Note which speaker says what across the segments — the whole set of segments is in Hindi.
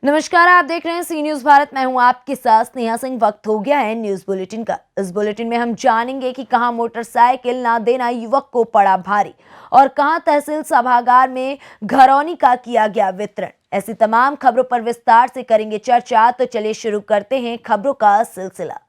Speaker 1: नमस्कार, आप देख रहे हैं सी न्यूज भारत। मैं हूं आपके साथ स्नेहा सिंह। वक्त हो गया है न्यूज बुलेटिन का। इस बुलेटिन में हम जानेंगे कि कहां मोटरसाइकिल ना देना युवक को पड़ा भारी और कहां तहसील सभागार में घरौनी का किया गया वितरण। ऐसी तमाम खबरों पर विस्तार से करेंगे चर्चा। तो चलिए शुरू करते हैं खबरों का सिलसिला।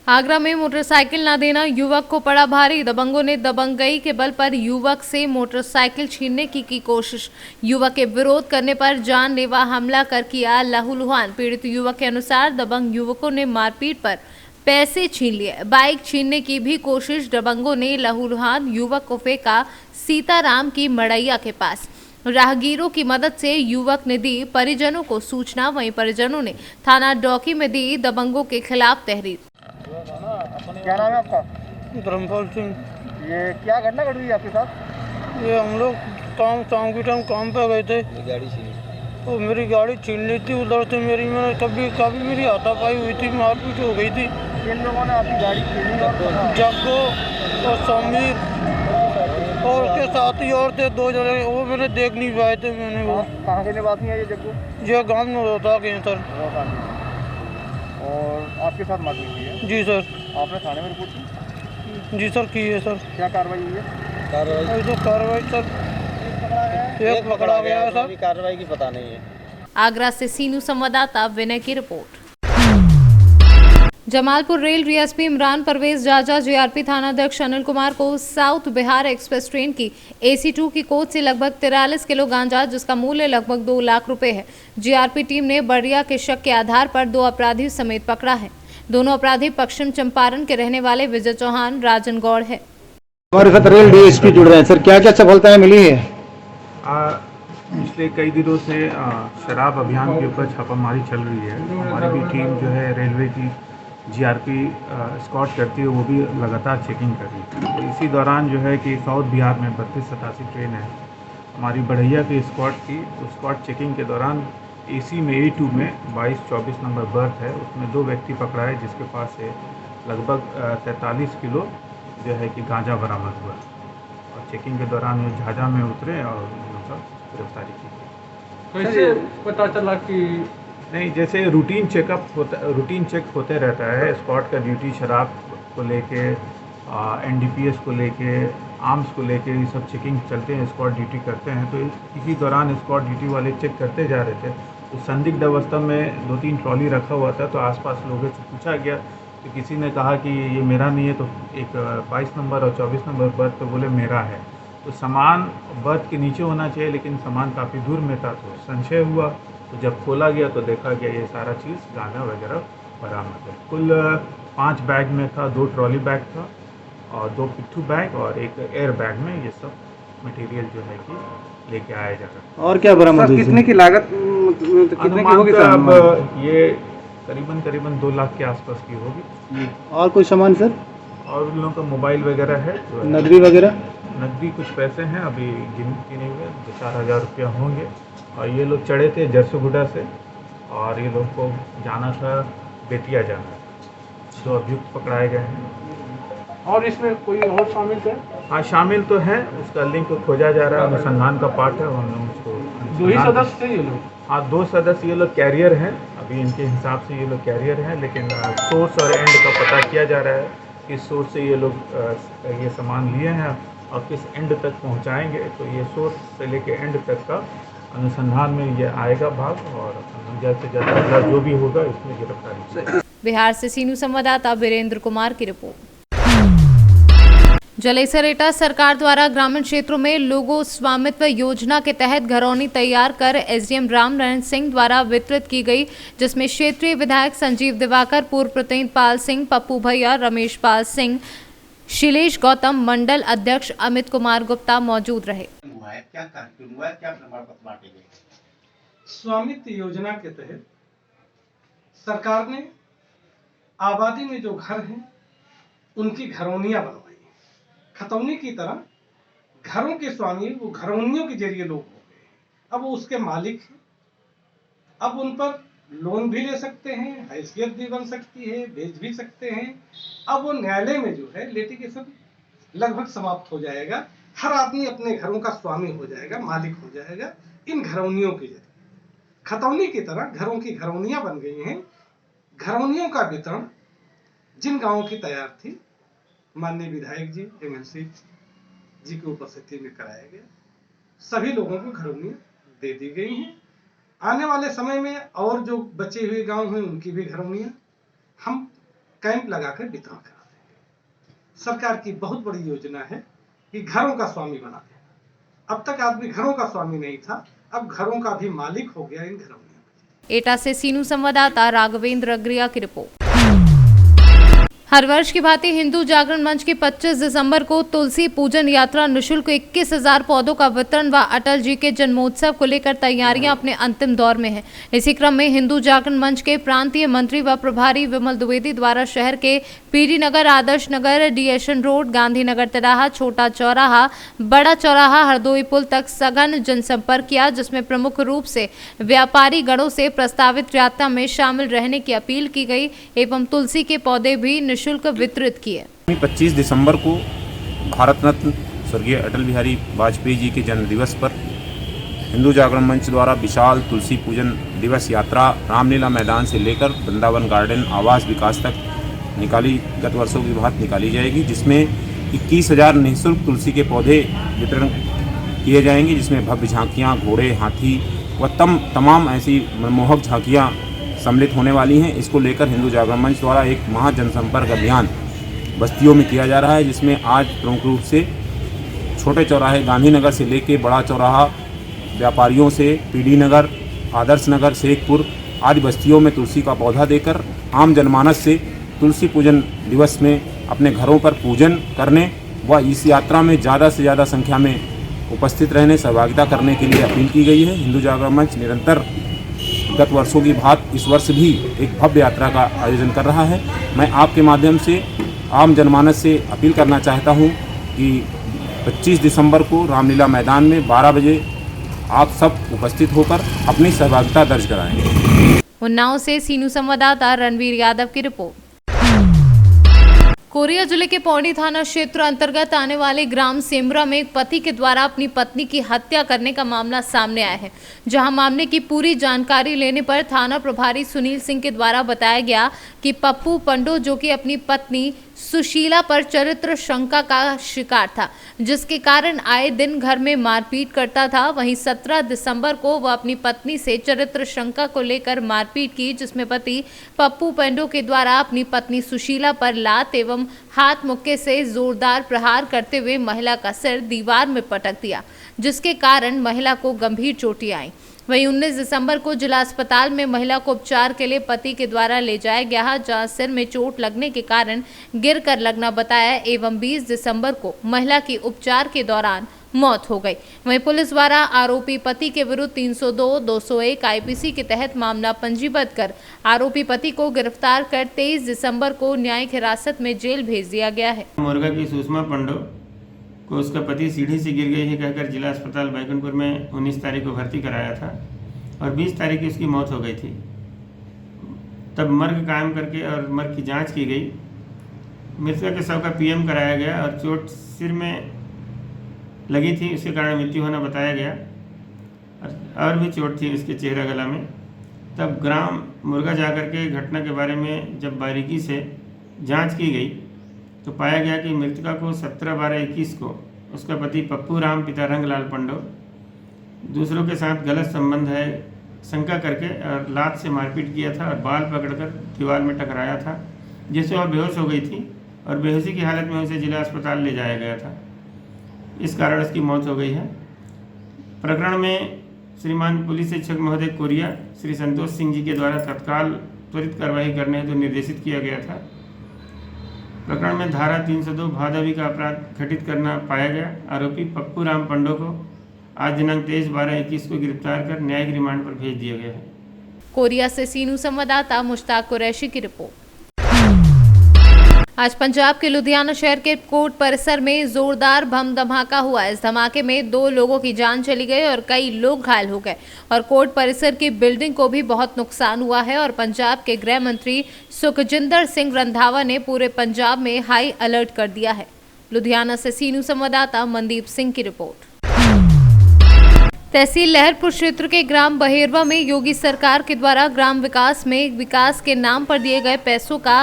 Speaker 2: आगरा में मोटरसाइकिल न देना युवक को पड़ा भारी। दबंगों ने दबंगई के बल पर युवक से मोटरसाइकिल छीनने की कोशिश। युवक के विरोध करने पर जानलेवा हमला कर किया लहूलुहान। पीड़ित युवक के अनुसार दबंग युवकों ने मारपीट पर पैसे छीन लिए। बाइक छीनने की भी कोशिश। दबंगों ने लहूलुहान युवक को फेंका सीताराम की मड़ैया के पास। राहगीरों की मदद से युवक ने दी परिजनों को सूचना। वहीं परिजनों ने थाना डौकी में दी दबंगों के खिलाफ तहरीर।
Speaker 3: क्या नाम है आपका?
Speaker 4: धर्मपाल सिंह।
Speaker 3: ये क्या घटना घट हुई आपके साथ?
Speaker 4: ये हम लोग शाम के टाइम काम पे गए थे
Speaker 3: गाड़ी छीनी
Speaker 4: और मेरी गाड़ी छीन ली थी उधर से। मैंने काफ़ी मेरी हाथापाई हुई थी, मारपीट हो गई थी।
Speaker 3: इन लोगों ने आपकी गाड़ी छीनी और
Speaker 4: जग्गो और समीर और उसके साथ ही और थे दो जने, वो मैंने देख नहीं पाए थे। मैंने वो
Speaker 3: कहाँ के निवासी है ये जग्गू?
Speaker 4: ये गाँव में होता कहीं सर।
Speaker 3: और आपके साथ मारपीट हुई है?
Speaker 4: जी सर।
Speaker 3: आपने थाने में रिपोर्ट की?
Speaker 4: जी सर, की है सर।
Speaker 3: क्या कार्रवाई हुई है?
Speaker 4: कार्रवाई सर एक पकड़ा गया है सर।
Speaker 3: कार्रवाई की पता नहीं है।
Speaker 2: आगरा से सीनू संवाददाता विनय की रिपोर्ट। जमालपुर रेल डीएसपी इमरान परवेज जाजा जीआरपी थानाध्यक्ष अनिल कुमार को साउथ बिहार एक्सप्रेस ट्रेन की AC2 की कोच से लगभग 43 किलो गांजा, जिसका मूल्य लगभग 2 लाख रुपए है, जीआरपी टीम ने बड़िया के शक के आधार पर 2 अपराधी समेत पकड़ा है। दोनों अपराधी पश्चिम चंपारण के रहने वाले विजय चौहान, राजन गौड़ है।
Speaker 5: हमारे साथ रेल डीएसपी जुड़ रहे हैं सर, क्या क्या सफलताएं मिली है?
Speaker 6: पिछले कई दिनों से शराब अभियान के ऊपर छापामारी चल रही है। हमारी भी टीम जो है रेलवे की जीआरपी स्कॉट करती है, वो भी लगातार चेकिंग कर रही है। तो इसी दौरान जो है कि साउथ बिहार में 3287 ट्रेन है हमारी बढ़ैया की स्कॉट की। तो स्कॉट चेकिंग के दौरान AC में A2 में 22-24 नंबर बर्थ है, उसमें 2 व्यक्ति पकड़ा है जिसके पास से लगभग 43 किलो जो है कि गांजा बरामद हुआ। और चेकिंग के दौरान वो झाझा में उतरे और उनका गिरफ्तारी की गई।
Speaker 4: कैसे पता चला कि
Speaker 6: नहीं, जैसे रूटीन चेक होते रहता है। स्क्वाड का ड्यूटी शराब को लेके, NDPS को लेके, आर्म्स को लेके, ये सब चेकिंग चलते हैं, स्क्वाड ड्यूटी करते हैं। तो इसी दौरान स्क्वाड ड्यूटी वाले चेक करते जा रहे थे। तो संदिग्ध अवस्था में 2-3 ट्रॉली रखा हुआ था। तो आसपास लोगों से पूछा गया तो किसी ने कहा कि ये मेरा नहीं है। तो एक 22 नंबर और 24 नंबर बर्थ पे बोले मेरा है। तो सामान बर्थ के नीचे होना चाहिए, लेकिन सामान काफ़ी दूर में था। तो संशय हुआ, तो जब खोला गया तो देखा गया ये सारा चीज़ गांजा वगैरह बरामद है। कुल 5 बैग में था, 2 ट्रॉली बैग था और 2 पिट्ठू बैग और एक एयर बैग में ये सब मटेरियल जो है कि लेके आया जा रहा है।
Speaker 5: और क्या बरामद हुई?
Speaker 3: कितने की लागत, कितने की होगी?
Speaker 6: अब ये करीबन 2 लाख के आसपास की होगी।
Speaker 5: और कोई सामान सर?
Speaker 6: और उन लोगों का मोबाइल वगैरह है,
Speaker 5: नकदी वगैरह?
Speaker 6: नकदी कुछ पैसे हैं, अभी गिनती नहीं हुए, 2-4 हज़ार रुपया होंगे। और ये लोग चढ़े थे जरसुगुड़ा से और ये लोग को जाना था बेतिया जाना। 2 अभियुक्त पकड़ाए गए हैं।
Speaker 4: और इसमें कोई और शामिल है?
Speaker 6: हाँ, शामिल तो है, उसका लिंक खोजा जा रहा है, अनुसंधान का पार्ट है। हम लोग उसको
Speaker 4: 2 ही सदस्य थे ये लोग?
Speaker 6: हाँ, 2 सदस्य ये लोग कैरियर हैं। अभी इनके हिसाब से ये लोग कैरियर हैं, लेकिन सोर्स और एंड का पता किया जा रहा है। किस सोर्स से ये लोग ये सामान लिए हैं और किस एंड तक पहुंचाएंगे। तो ये सोर्स से लेके एंड तक का अनुसंधान में ये आएगा भाग, और जल्द से जल्द अगला जो भी होगा इसमें गिरफ्तारी।
Speaker 2: बिहार से सीनू संवाददाता वीरेंद्र कुमार की रिपोर्ट। जलेसरेटा सरकार द्वारा ग्रामीण क्षेत्रों में लोगो स्वामित्व योजना के तहत घरौनी तैयार कर SDM रामनारायण सिंह द्वारा वितरित की गई, जिसमें क्षेत्रीय विधायक संजीव दिवाकर, पूर्व प्रतिनिधि पाल सिंह, पप्पू भैया, रमेश पाल सिंह, शिलेश गौतम, मंडल अध्यक्ष अमित कुमार गुप्ता मौजूद रहे।
Speaker 3: क्या कार्यक्रम हुआ है, क्या प्रमाण पत्र बांटे गए?
Speaker 7: स्वामित्व योजना के तहत सरकार ने आबादी में जो घर हैं उनकी घरौनियां बनवाई। खतौनी की तरह घरों के स्वामी वो घरौनियों के जरिए लोग हो गए। अब वो उसके मालिक हैं। अब उन पर लोन भी ले सकते हैं, हैसियत भी बन सकती है, बेच भी सकते हैं। अब वो न्यायालय में जो है लिटिगेशन लगभग समाप्त हो जाएगा। हर आदमी अपने घरों का स्वामी हो जाएगा, मालिक हो जाएगा इन घरौनियों के जरिए। खतौनी की तरह घरों की घरौनियां बन गई हैं। घरौनियों का वितरण जिन गांवों की तैयार थी माननीय विधायक जी एमएलसी जी की उपस्थिति में कराया गया। सभी लोगों को घरौनियां दे दी गई हैं। आने वाले समय में और जो बचे हुए गांव हैं उनकी भी घरौनियां हम कैंप लगाकर वितरण करा देंगे। सरकार की बहुत बड़ी योजना है कि घरों का स्वामी बना देना। अब तक आदमी घरों का स्वामी नहीं था, अब घरों का भी मालिक हो गया इन घरौनियों।
Speaker 2: एटा से सीनू संवाददाता राघवेंद्र अग्रिया की रिपोर्ट। हर वर्ष की भांति हिंदू जागरण मंच की 25 दिसंबर को तुलसी पूजन यात्रा निःशुल्क 21,000 पौधों का वितरण व अटल जी के जन्मोत्सव को लेकर तैयारियां अपने अंतिम दौर में हैं। इसी क्रम में हिंदू जागरण मंच के प्रांतीय मंत्री व प्रभारी विमल द्विवेदी द्वारा शहर के पीडी नगर, आदर्श नगर, डीएशन रोड, गांधीनगर तिराहा, छोटा चौराहा, बड़ा चौराहा, हरदोई पुल तक सघन जनसंपर्क किया, जिसमें प्रमुख रूप से व्यापारी गणों से प्रस्तावित यात्रा में शामिल रहने की अपील की गई एवं तुलसी के पौधे भी निःशुल्क वितरित किए।
Speaker 8: 25 दिसंबर को भारत रत्न स्वर्गीय अटल बिहारी वाजपेयी जी के जन्म दिवस पर हिंदू जागरण मंच द्वारा विशाल तुलसी पूजन दिवस यात्रा रामलीला मैदान से लेकर वृंदावन गार्डन आवास विकास तक गत वर्षों की भांति निकाली जाएगी, जिसमें 21,000 निःशुल्क तुलसी के पौधे वितरण किए जाएंगे, जिसमें भव्य झांकियाँ, घोड़े, हाथी व तमाम ऐसी मनमोहक झांकियाँ सम्मिलित होने वाली हैं। इसको लेकर हिंदू जागरण मंच द्वारा एक महा जनसंपर्क अभियान बस्तियों में किया जा रहा है, जिसमें आज प्रमुख रूप से छोटे चौराहे गांधीनगर से लेकर बड़ा चौराहा, व्यापारियों से पीडी नगर, आदर्श नगर, शेखपुर आदि बस्तियों में तुलसी का पौधा देकर आम जनमानस से तुलसी पूजन दिवस में अपने घरों पर पूजन करने व इस यात्रा में ज़्यादा से ज़्यादा संख्या में उपस्थित रहने, सहभागिता करने के लिए अपील की गई है। हिंदू जागरण मंच निरंतर गत वर्षों की भांति इस वर्ष भी एक भव्य यात्रा का आयोजन कर रहा है। मैं आपके माध्यम से आम जनमानस से अपील करना चाहता हूं कि 25 दिसंबर को रामलीला मैदान में 12 बजे आप सब उपस्थित होकर अपनी सहभागिता दर्ज कराएंगे।
Speaker 2: उन्नाव से सीनू संवाददाता रणवीर यादव की रिपोर्ट। कोरिया जिले के पौड़ी थाना क्षेत्र अंतर्गत आने वाले ग्राम सेमरा में एक पति के द्वारा अपनी पत्नी की हत्या करने का मामला सामने आया है, जहां मामले की पूरी जानकारी लेने पर थाना प्रभारी सुनील सिंह के द्वारा बताया गया कि पप्पू पंडो, जो कि अपनी पत्नी सुशीला पर चरित्र शंका का शिकार था, जिसके कारण आए दिन घर में मारपीट करता था। वहीं 17 दिसंबर को वह अपनी पत्नी से चरित्र शंका को लेकर मारपीट की, जिसमें पति पप्पू पेंडो के द्वारा अपनी पत्नी सुशीला पर लात एवं हाथ मुक्के से जोरदार प्रहार करते हुए महिला का सिर दीवार में पटक दिया, जिसके कारण महिला को गंभीर चोटें आईं। वहीं 19 दिसंबर को जिला अस्पताल में महिला को उपचार के लिए पति के द्वारा ले जाया गया, जहां सिर में चोट लगने के कारण गिरकर लगना बताया एवं 20 दिसंबर को महिला की उपचार के दौरान मौत हो गई। वहीं पुलिस द्वारा आरोपी पति के विरुद्ध 302, 201 आईपीसी के तहत मामला पंजीबद्ध कर आरोपी पति को गिरफ्तार कर 23 दिसंबर को न्यायिक हिरासत में जेल भेज दिया गया है।
Speaker 9: मुर्गा की सुषमा पंडो को उसका पति सीढ़ी से गिर गई है कहकर जिला अस्पताल बैकुंठपुर में 19 तारीख को भर्ती कराया था और 20 तारीख की उसकी मौत हो गई थी। तब मर्ग कायम करके और मर्ग की जांच की गई। मृतका के शव का पीएम कराया गया और चोट सिर में लगी थी, उसके कारण मृत्यु होना बताया गया और भी चोट थी उसके चेहरा गला में। तब ग्राम मुर्गा जाकर के घटना के बारे में जब बारीकी से जांच की गई तो पाया गया कि मृतका को 17/12/21 को उसका पति पप्पू राम पिता रंगलाल पंडो दूसरों के साथ गलत संबंध है शंका करके और लात से मारपीट किया था और बाल पकड़कर दीवार में टकराया था, जिससे वह बेहोश हो गई थी और बेहोशी की हालत में उसे जिला अस्पताल ले जाया गया था। इस कारण उसकी मौत हो गई है। प्रकरण में श्रीमान पुलिस अधीक्षक महोदय कोरिया श्री संतोष सिंह जी के द्वारा तत्काल त्वरित कार्रवाई करने हेतु निर्देशित किया गया था। प्रकरण में धारा 302 भादवी का अपराध घटित करना पाया गया। आरोपी पप्पू राम पंडो को आज दिनांक 23/12/21 को गिरफ्तार कर न्यायिक रिमांड पर भेज दिया गया है।
Speaker 2: कोरिया से सीनू संवाददाता मुश्ताक कुरैशी की रिपोर्ट। आज पंजाब के लुधियाना शहर के कोर्ट परिसर में जोरदार बम धमाका हुआ। इस धमाके में 2 लोगों की जान चली गई और कई लोग घायल हो गए और कोर्ट परिसर की बिल्डिंग को भी बहुत नुकसान हुआ है। और पंजाब के गृह मंत्री सुखजिंदर सिंह रंधावा ने पूरे पंजाब में हाई अलर्ट कर दिया है। लुधियाना से सीनू संवाददाता मनदीप सिंह की रिपोर्ट। तहसील लहरपुर क्षेत्र के ग्राम बहेरवा में योगी सरकार के द्वारा ग्राम विकास में विकास के नाम पर दिए गए पैसों का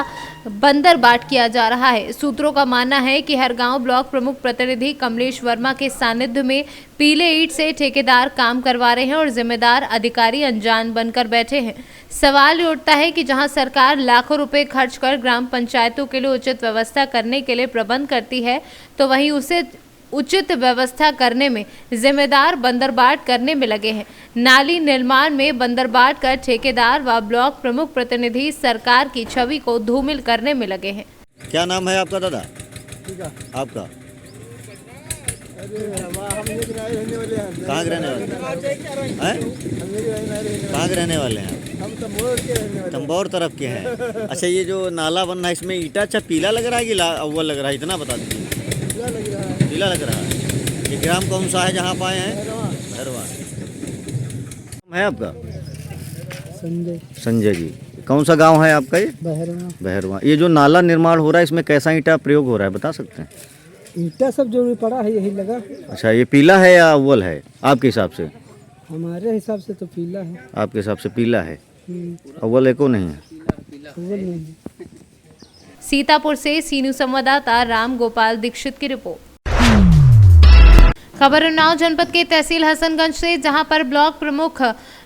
Speaker 2: बंदरबाट किया जा रहा है। सूत्रों का मानना है कि हर गांव ब्लॉक प्रमुख प्रतिनिधि कमलेश वर्मा के सानिध्य में पीले ईंट से ठेकेदार काम करवा रहे हैं और जिम्मेदार अधिकारी अनजान बनकर बैठे हैं। सवाल ये उठता है कि जहां सरकार लाखों रुपए खर्च कर ग्राम पंचायतों के लिए उचित व्यवस्था करने के लिए प्रबंध करती है, तो वहीं उसे उचित व्यवस्था करने में जिम्मेदार बंदरबाट करने में लगे हैं। नाली निर्माण में बंदरबाट कर ठेकेदार व ब्लॉक प्रमुख प्रतिनिधि सरकार की छवि को धूमिल करने में लगे हैं।
Speaker 3: क्या नाम है आपका दादा? आपका कहाँ के रहने वाले हैं? कहाँ के रहने वाले हैं? हम तंबौर तरफ के हैं। अच्छा, ये जो नाला बन रहा है इसमें ईटा अच्छा पीला लग रहा है कि अव्वल लग रहा है, इतना बता दीजिए। पीला लग रहा है। ये ग्राम कौन सा है जहाँ पाए हैं? भैरवा है आपका? संजय जी। कौन सा गांव है आपका? ये बहरवा। ये जो नाला निर्माण हो रहा है इसमें कैसा ईंटा प्रयोग हो रहा है बता सकते हैं?
Speaker 10: ईंटा सब जो भी पड़ा है यही लगा।
Speaker 3: अच्छा, ये पीला है या अव्वल है आपके हिसाब से?
Speaker 10: हमारे हिसाब से तो पीला है।
Speaker 3: आपके हिसाब से पीला है, अव्वल एको नहीं है?
Speaker 10: अव्वल नहीं।
Speaker 2: सीतापुर से सीनू संवाददाता राम गोपाल दीक्षित की रिपोर्ट। खबर उन्नाव जनपद के तहसील हसनगंज से, जहां पर ब्लॉक प्रमुख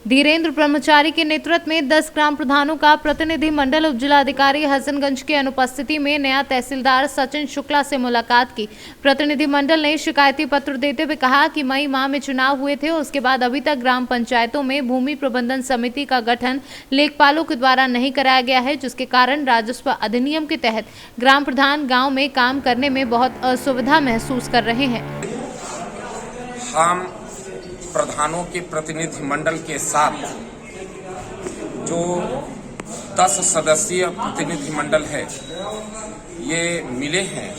Speaker 2: धीरेन्द्र ब्रह्मचारी के नेतृत्व में 10 ग्राम प्रधानों का प्रतिनिधि मंडल उप जिलाधिकारी हसनगंज की अनुपस्थिति में नया तहसीलदार सचिन शुक्ला से मुलाकात की। प्रतिनिधि मंडल ने शिकायती पत्र देते हुए कहा कि मई माह में चुनाव हुए थे, उसके बाद अभी तक ग्राम पंचायतों में भूमि प्रबंधन समिति का गठन लेखपालों के द्वारा नहीं कराया गया है, जिसके कारण राजस्व अधिनियम के तहत ग्राम प्रधान गाँव में काम करने में बहुत असुविधा महसूस कर रहे हैं।
Speaker 11: हम प्रधानों के प्रतिनिधि मंडल के साथ जो 10 सदस्यीय प्रतिनिधि मंडल है ये मिले हैं।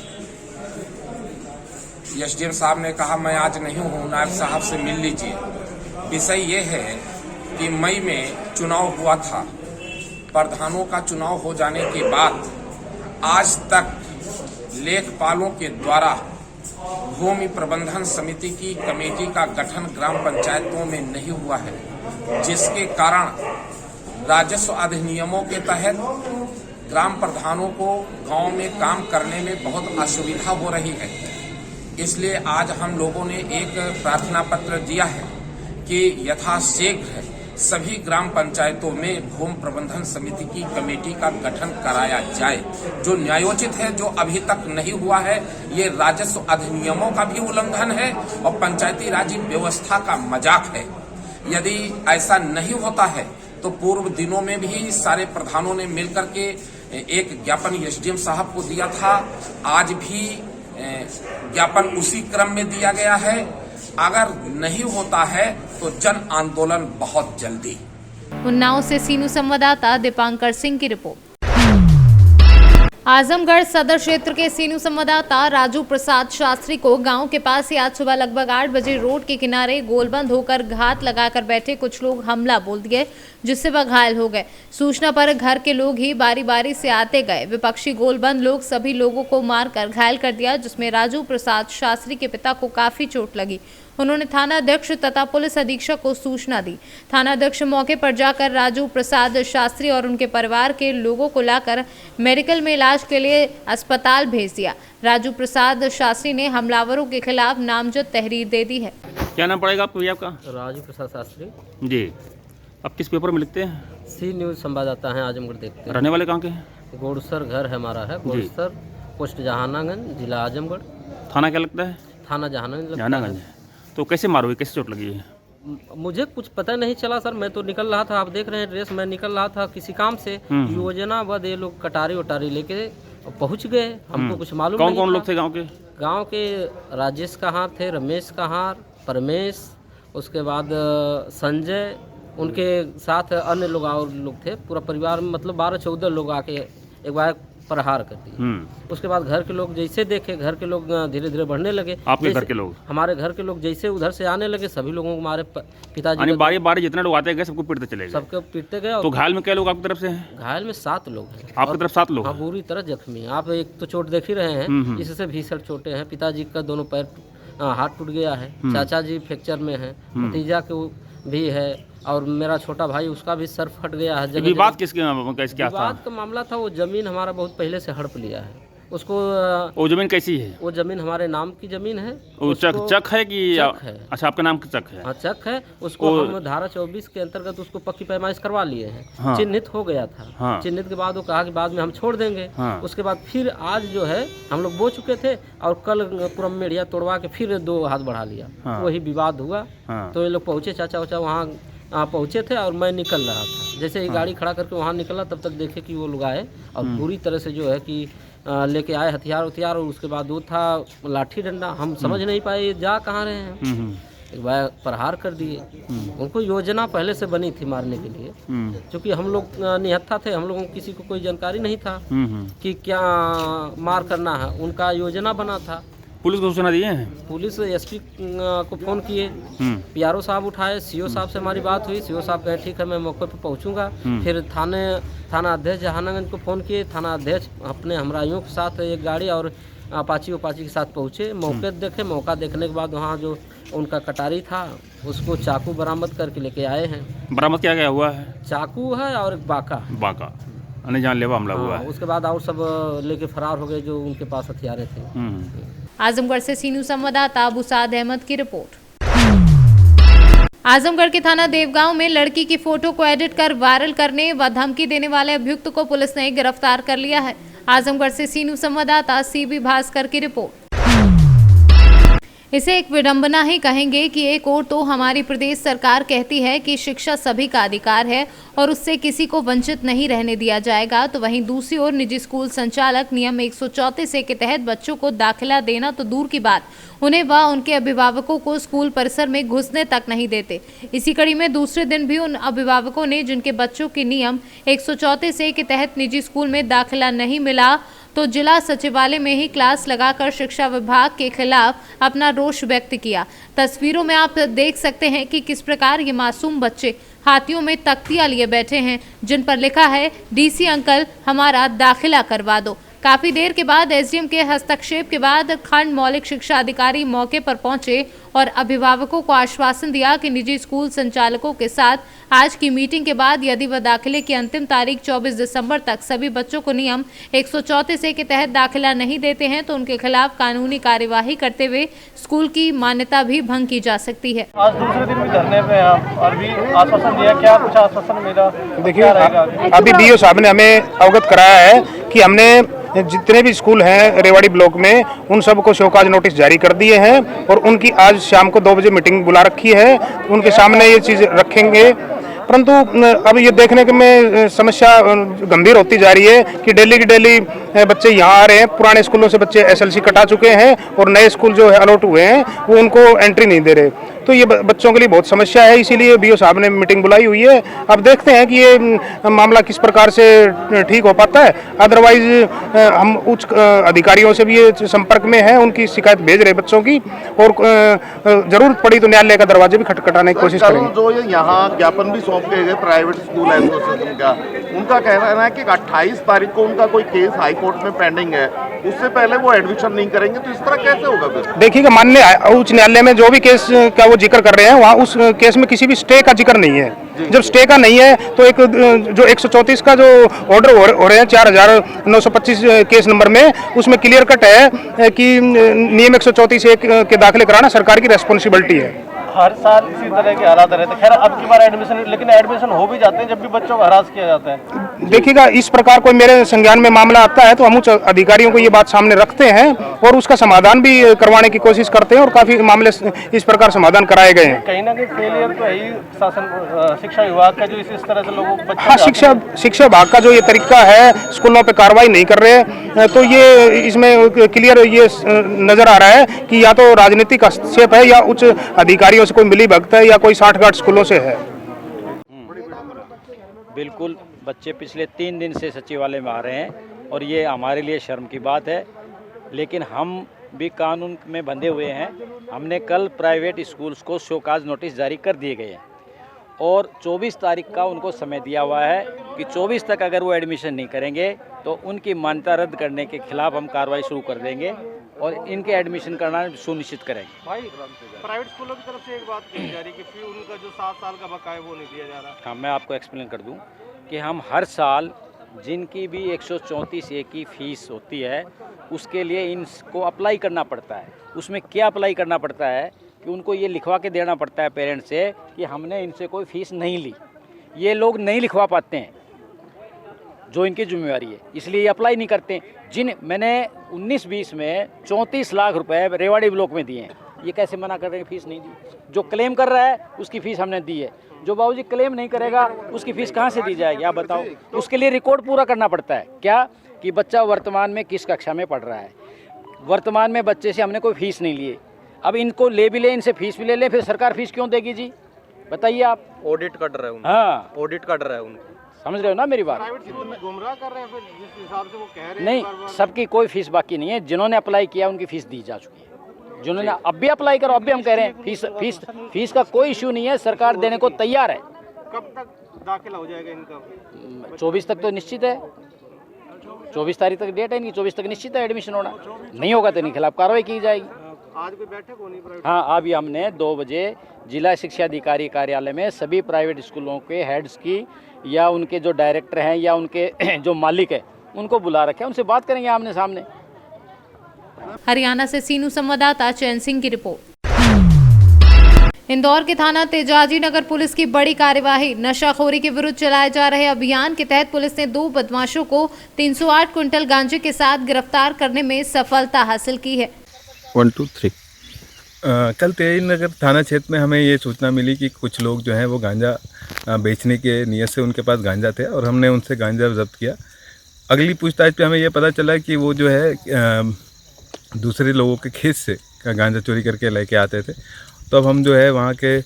Speaker 11: एसडीएम साहब ने कहा मैं आज नहीं हूँ, नायब साहब से मिल लीजिए। विषय ये है कि मई में चुनाव हुआ था। प्रधानों का चुनाव हो जाने के बाद आज तक लेखपालों के द्वारा भूमि प्रबंधन समिति की कमेटी का गठन ग्राम पंचायतों में नहीं हुआ है, जिसके कारण राजस्व अधिनियमों के तहत ग्राम प्रधानों को गांव में काम करने में बहुत असुविधा हो रही है। इसलिए आज हम लोगों ने एक प्रार्थना पत्र दिया है कि यथाशीघ्र सभी ग्राम पंचायतों में भूमि प्रबंधन समिति की कमेटी का गठन कराया जाए, जो न्यायोचित है, जो अभी तक नहीं हुआ है। ये राजस्व अधिनियमों का भी उल्लंघन है और पंचायती राज व्यवस्था का मजाक है। यदि ऐसा नहीं होता है तो पूर्व दिनों में भी सारे प्रधानों ने मिलकर के एक ज्ञापन एसडीएम साहब को दिया था। आज भी ज्ञापन उसी क्रम में दिया गया है। अगर नहीं होता है तो जन आंदोलन बहुत जल्दी।
Speaker 2: उन्नाव से सीनू संवाददाता दीपांकर सिंह की रिपोर्ट। आजमगढ़ सदर क्षेत्र के सीनू संवाददाता राजू प्रसाद शास्त्री को गांव के पास ही आज सुबह लगभग 8 बजे रोड के किनारे गोलबंद होकर घात लगाकर बैठे कुछ लोग हमला बोल दिए, जिससे वह घायल हो गए। सूचना पर घर के लोग ही बारी बारी से आते गए। विपक्षी गोलबंद लोग सभी लोगों को मारकर घायल कर दिया, जिसमें राजू प्रसाद शास्त्री के पिता को काफी चोट लगी। उन्होंने थाना अध्यक्ष तथा पुलिस अधीक्षक को सूचना दी। थाना अध्यक्ष मौके पर जाकर राजू प्रसाद शास्त्री और उनके परिवार के लोगों को लाकर मेडिकल में इलाज के लिए अस्पताल भेज दिया। राजू प्रसाद शास्त्री ने हमलावरों के खिलाफ नामजद तहरीर दे दी है।
Speaker 12: क्या नाम पड़ेगा आपको भैया आपका?
Speaker 10: राजू प्रसाद शास्त्री
Speaker 12: जी। आप किस पेपर में लिखते हैं?
Speaker 10: सी न्यूज़ संवाददाता हैं, आजमगढ़ देखते हैं।
Speaker 12: रहने वाले कहाँ के हैं?
Speaker 10: गोड़सर घर है हमारा, है गोड़सर, पोस्ट जहानागंज, जिला आजमगढ़।
Speaker 12: थाना क्या लगता है?
Speaker 10: थाना जहानागंज।
Speaker 12: जहानागंज। तो कैसे मार हुई, कैसे चोट लगी है?
Speaker 10: मुझे कुछ पता नहीं चला सर, मैं तो निकल रहा था, आप देख रहे हैं ड्रेस, मैं निकल रहा था किसी काम से। योजना बद ये लोग कटारी वटारी लेके पहुंच गए, हमको कुछ मालूम नहीं।
Speaker 12: कौन लोग थे गांव के?
Speaker 10: गांव के राजेश कहार थे, रमेश कहार, परमेश, उसके बाद संजय, उनके साथ अन्य लोग और लोग थे। पूरा परिवार मतलब 12-14 लोग आके एक बार प्रहार कर दिए। उसके बाद घर के लोग जैसे देखे, घर के लोग धीरे धीरे बढ़ने लगे।
Speaker 12: आपके घर के लोग? हमारे
Speaker 10: घर के लोग जैसे उधर से आने लगे, सभी लोगों को हमारे पिताजी
Speaker 12: बारी बारी जितने लोग आते गए सबको पीटते चले गए?
Speaker 10: सबको पीटते गए।
Speaker 12: तो घायल में क्या लोग आपकी तरफ से हैं?
Speaker 10: घायल में 7 लोग हैं।
Speaker 12: आपकी तरफ 7 लोग?
Speaker 10: हाँ, पूरी तरह जख्मी। आप एक तो चोट देख ही रहे हैं, इससे भीषण चोटें हैं। पिताजी का दोनों पैर हाथ टूट गया है, चाचा जी फ्रैक्चर में है, भतीजा को भी है और मेरा छोटा भाई उसका भी सर फट गया है।
Speaker 12: विवाद किसके क्या था?
Speaker 10: विवाद का मामला था, वो जमीन हमारा बहुत पहले से हड़प लिया है उसको।
Speaker 12: वो जमीन कैसी है?
Speaker 10: वो जमीन हमारे नाम की जमीन है।
Speaker 12: वो चक है कि?
Speaker 10: चक है।
Speaker 12: अच्छा, आपका नाम चक है?
Speaker 10: हाँ, चक है। उसको हम धारा 24 के अंतर्गत उसको पक्की पैमाइश करवा लिए हैं। हाँ। चिन्हित हो गया था। हाँ। चिन्हित के बाद वो कहा कि बाद में हम छोड़ देंगे। हाँ। उसके बाद फिर आज जो है हम लोग बो चुके थे और कल पूरा मेढ़िया तोड़वा के फिर 2 हाथ बढ़ा लिया। हाँ। वही विवाद हुआ। हाँ। तो ये लोग पहुँचे, चाचा उचा वहाँ पहुँचे थे और मैं निकल रहा था। जैसे ही गाड़ी खड़ा करके वहाँ निकला तब तक देखे कि वो लोग आए और पूरी तरह से जो है कि लेके आए हथियार और उसके बाद वो था लाठी डंडा। हम समझ नहीं पाए ये जा कहाँ रहे हैं। एक बार प्रहार कर दिए। उनको योजना पहले से बनी थी मारने के लिए, क्योंकि हम लोग निहत्था थे, हम लोगों को किसी को कोई जानकारी नहीं था कि क्या मार करना है। उनका योजना बना था।
Speaker 12: पुलिस को सूचना दिए हैं? पुलिस
Speaker 10: एसपी को फ़ोन किए, पीआरओ साहब उठाए, सीओ साहब से हमारी बात हुई। सीओ साहब कहे ठीक है मैं मौके पर पहुंचूंगा। फिर थाना अध्यक्ष जहानागंज को फ़ोन किए। थाना अध्यक्ष अपने हमराइयों के साथ एक गाड़ी और अपाची के साथ पहुँचे। मौके देखे, मौका देखने के बाद वहाँ जो उनका कटारी था उसको चाकू बरामद करके लेके आए हैं।
Speaker 12: बरामद क्या गया हुआ है?
Speaker 10: चाकू है और एक बाका
Speaker 12: जानलेवा हमला हुआ है।
Speaker 10: उसके बाद और सब लेके फरार हो गए जो उनके पास हथियारें थे।
Speaker 2: आजमगढ़ से सीनू संवाददाता अबू साद अहमद की रिपोर्ट। आजमगढ़ के थाना देवगांव में लड़की की फोटो को एडिट कर वायरल करने व धमकी देने वाले अभियुक्त को पुलिस ने गिरफ्तार कर लिया है। आजमगढ़ से सीनू संवाददाता सीबी भास्कर की रिपोर्ट। इसे एक विडंबना ही कहेंगे कि एक ओर तो हमारी प्रदेश सरकार कहती है कि शिक्षा सभी का अधिकार है और उससे किसी को वंचित नहीं रहने दिया जाएगा, तो वहीं दूसरी ओर निजी स्कूल संचालक नियम 134 के तहत बच्चों को दाखिला देना तो दूर की बात, उन्हें व उनके अभिभावकों को स्कूल परिसर में घुसने तक नहीं देते। इसी कड़ी में दूसरे दिन भी उन अभिभावकों ने जिनके बच्चों के नियम 134 के तहत निजी स्कूल में दाखिला नहीं मिला तो जिला सचिवालय में ही क्लास लगाकर शिक्षा विभाग के खिलाफ अपना रोष व्यक्त किया। तस्वीरों में आप देख सकते हैं कि किस प्रकार ये मासूम बच्चे हाथियों में तख्तियां लिए बैठे हैं जिन पर लिखा है डीसी अंकल हमारा दाखिला करवा दो। काफी देर के बाद एसडीएम के हस्तक्षेप के बाद खंड मौलिक शिक्षा अधिकारी मौके पर पहुंचे और अभिभावकों को आश्वासन दिया कि निजी स्कूल संचालकों के साथ आज की मीटिंग के बाद यदि वह दाखिले की अंतिम तारीख 24 दिसंबर तक सभी बच्चों को नियम 134 के तहत दाखिला नहीं देते हैं तो उनके खिलाफ कानूनी कार्यवाही करते हुए स्कूल की मान्यता भी भंग की जा सकती है।
Speaker 13: आज दूसरे दिन भी धरने पे आप और भी आश्वासन दिया, क्या कुछ आश्वासन मिला?
Speaker 14: देखिए अभी बीओ साहब ने हमें अवगत कराया है कि हमने जितने भी स्कूल हैं रेवाड़ी ब्लॉक में उन सबको शोकाज नोटिस जारी कर दिए हैं और उनकी आज शाम को 2 बजे मीटिंग बुला रखी है। उनके सामने ये चीज़ रखेंगे। परंतु अब ये देखने के में समस्या गंभीर होती जा रही है कि डेली की डेली बच्चे यहाँ आ रहे हैं। पुराने स्कूलों से बच्चे एसएलसी कटा चुके हैं और नए स्कूल जो है अलॉट हुए हैं वो उनको एंट्री नहीं दे रहे। तो ये बच्चों के लिए बहुत समस्या है, इसीलिए बीओ साहब ने मीटिंग बुलाई हुई है। अब देखते हैं कि ये मामला किस प्रकार से ठीक हो पाता है। अदरवाइज हम उच्च अधिकारियों से भी ये संपर्क में हैं, उनकी शिकायत भेज रहे बच्चों की और जरूरत पड़ी तो न्यायालय का दरवाजे भी खटखटाने की कोशिश करेंगे।
Speaker 15: जो यहाँ ज्ञापन भी सौंप के गए प्राइवेट स्कूल एसोसिएशन का, उनका कहना है कि 28 तारीख को उनका कोई केस हाई कोर्ट में पेंडिंग है, उससे पहले वो एडमिशन नहीं करेंगे। तो इस तरह कैसे होगा फिर?
Speaker 14: देखिएगा माननीय उच्च न्यायालय में जो भी केस का वो जिक्र कर रहे हैं वहाँ उस केस में किसी भी स्टे का जिक्र नहीं है। जब स्टे का नहीं है तो एक जो 134 का जो ऑर्डर हो रहे हैं 4925 केस नंबर में, उसमें क्लियर कट है कि नियम 134 के दाखिले कराना सरकार की रेस्पॉन्सिबिलिटी है।
Speaker 13: हर साल इसी तरह के हालात रहते हैं। खैर अब की बार एडमिशन हो भी जाते हैं जब भी बच्चों को हरास किया जाता है।
Speaker 14: देखिएगा इस प्रकार कोई मेरे संज्ञान में मामला आता है तो हम उच्च अधिकारियों को ये बात सामने रखते हैं और उसका समाधान भी करवाने की कोशिश करते हैं और काफी मामले इस प्रकार समाधान कराए गए हैं।
Speaker 13: कहीं ना कहीं फेलियर तो है शासन शिक्षा विभाग का जो इस तरह से लोगों को
Speaker 14: हाँ, शिक्षा विभाग का जो ये तरीका है स्कूलों पे कार्रवाई नहीं कर रहे, तो ये इसमें क्लियर ये नजर आ रहा है कि या तो राजनीतिक हस्तक्षेप है या उच्च अधिकारियों से कोई मिली भगत है या कोई 60-60 स्कूलों से है।
Speaker 16: बिल्कुल, बच्चे पिछले 3 दिन से सचिवालय में आ रहे हैं और ये हमारे लिए शर्म की बात है, लेकिन हम भी कानून में बंधे हुए हैं। हमने कल प्राइवेट स्कूल्स को शोकाज नोटिस जारी कर दिए गए हैं और 24 तारीख का उनको समय दिया हुआ है कि 24 तक अगर वो एडमिशन नहीं करेंगे तो उनकी मान्यता रद्द करने के खिलाफ हम कार्रवाई शुरू कर देंगे और इनके एडमिशन करना सुनिश्चित करेंगे।
Speaker 13: भाई प्राइवेट स्कूलों की तरफ से एक बात कही जा रही है कि फी उनका जो 7 साल का बकाया वो नहीं दिया जा रहा।
Speaker 16: हाँ, मैं आपको एक्सप्लेन कर दूं कि हम हर साल जिनकी भी 134A की फ़ीस होती है उसके लिए इनको अप्लाई करना पड़ता है। उसमें क्या अप्लाई करना पड़ता है कि उनको ये लिखवा के देना पड़ता है पेरेंट्स से कि हमने इनसे कोई फ़ीस नहीं ली। ये लोग नहीं लिखवा पाते हैं, जो इनकी जिम्मेवारी है, इसलिए ये अप्लाई नहीं करते। मैंने 19-20 में 34 लाख रुपए रेवाड़ी ब्लॉक में दिए हैं, ये कैसे मना कर रहे हैं फ़ीस नहीं दी? जो क्लेम कर रहा है उसकी फ़ीस हमने दी है, जो बाबूजी क्लेम नहीं करेगा उसकी फ़ीस कहाँ से दी जाएगी आप बताओ? उसके लिए रिकॉर्ड पूरा करना पड़ता है। क्या कि बच्चा वर्तमान में किस कक्षा में पढ़ रहा है, वर्तमान में बच्चे से हमने कोई फ़ीस नहीं लिए। अब इनको ले भी ले, इनसे फ़ीस भी ले ले, फिर सरकार फ़ीस क्यों देगी जी? बताइए आप।
Speaker 13: ऑडिट कर रहे हैं।
Speaker 16: हाँ,
Speaker 13: ऑडिट कर रहे हैं उनको,
Speaker 16: समझ रहे हो ना मेरी बात?
Speaker 13: प्राइवेट स्कूल में गुमराह कर रहे हैं फिर जिस हिसाब से वो कह रहे हैं।
Speaker 16: नहीं, सबकी कोई फ़ीस बाकी नहीं है। जिन्होंने अप्लाई किया उनकी फ़ीस दी जा चुकी है। जिन्होंने अब भी अप्लाई करो, अब भी हम कह रहे हैं फ़ीस का कोई इशू नहीं है, सरकार देने को तैयार है।
Speaker 13: कब तक दाखिला हो जाएगा इनका?
Speaker 16: 24 तक तो निश्चित है, 24 तारीख तक डेट है इनकी, 24 तक निश्चित है एडमिशन होना। नहीं होगा तो इनके खिलाफ कार्रवाई की जाएगी।
Speaker 13: आज कोई बैठक होनी प्राइवेट?
Speaker 16: हाँ, अभी हमने 2 बजे जिला शिक्षा अधिकारी कार्यालय में सभी प्राइवेट स्कूलों के हेड्स की या उनके जो डायरेक्टर हैं या उनके जो मालिक है उनको बुला रखे हैं, उनसे बात करेंगे आमने सामने।
Speaker 2: हरियाणा से सीनू संवाददाता चैन सिंह की रिपोर्ट। इंदौर के थाना तेजाजी नगर पुलिस की बड़ी कार्यवाही। नशाखोरी के विरुद्ध चलाए जा रहे अभियान के तहत पुलिस ने 2 बदमाशों को 308 क्विंटल गांजे के साथ गिरफ्तार करने में सफलता हासिल की है।
Speaker 17: 1 2 3 कल तेजाजी नगर थाना क्षेत्र में हमें ये सूचना मिली कि कुछ लोग जो हैं वो गांजा बेचने के नियत से उनके पास गांजा थे और हमने उनसे गांजा जब्त किया। अगली पूछताछ पे हमें ये पता चला कि वो जो है दूसरे लोगों के खेत से गांजा चोरी करके लेके आते थे। तो अब हम जो है वहाँ के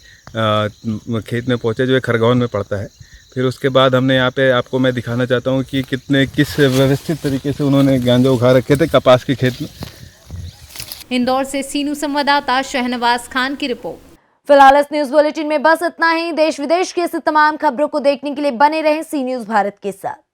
Speaker 17: खेत में पहुँचे जो है खरगोन में पड़ता है। फिर उसके बाद हमने यहाँ पे आपको मैं दिखाना चाहता हूँ कि किस व्यवस्थित तरीके से उन्होंने गांजा उठा रखे थे कपास के खेत में।
Speaker 2: इंदौर से सीनू संवाददाता शहनवाज खान की रिपोर्ट।
Speaker 1: फिलहाल इस न्यूज बुलेटिन में बस इतना ही। देश विदेश की ऐसी तमाम खबरों को देखने के लिए बने रहें सी न्यूज भारत के साथ।